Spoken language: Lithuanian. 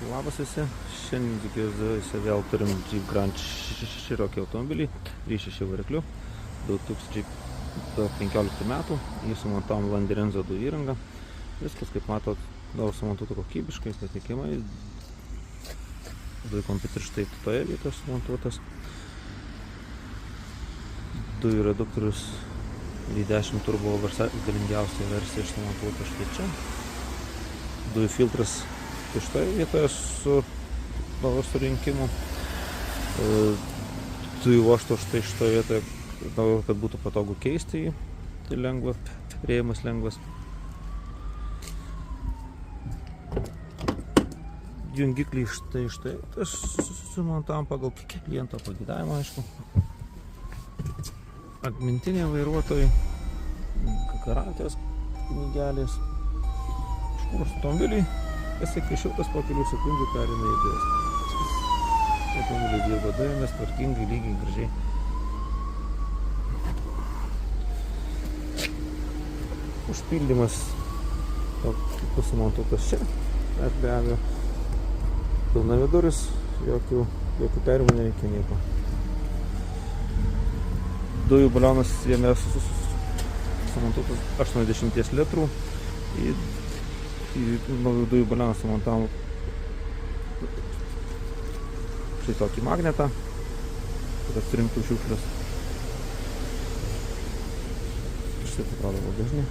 Labas visi, šiandien tikiuosi vėl turim Jeep Grand Cherokee automobilį, 3.6 varikliu, 2015 metų, jį sumontavom Landerenzo 2 įrangą, viskas kaip matot, daug sumontuota kokybiškai, patikimai, dujų kompiuteris štai toje vietoje sumontuotas, dujų reduktorius V10 turbo galingiausia versija sumontuota štai čia, dujų filtras tai šitoje vietoje su naujo surinkimu, dujų vožto štai šitoje vietoje, kad būtų patogu keisti jį, tai lengva, priėjimas lengvas. Jungikliai štai tai sumontavom pagal kliento pageidavimą, aišku. Atmintinė vairuotojai, garantijos knygelės, iškurs automobiliai, pasiekia šiltas po kelių sekundžių perina į dujas. Automobiliai dirba dujomis, tvarkingai, lygiai, gražiai. Užpildymas sumontuotas čia, bet be abejo pilnaviduris, jokių perimų nereikia nieko. Dujų balionas jame sumontuotas 80 litrų. Į naujų dujų balioną sumontavom štai tokį magnetą, kad atsirinktų šiukšles. Štai atrodo bagažinė.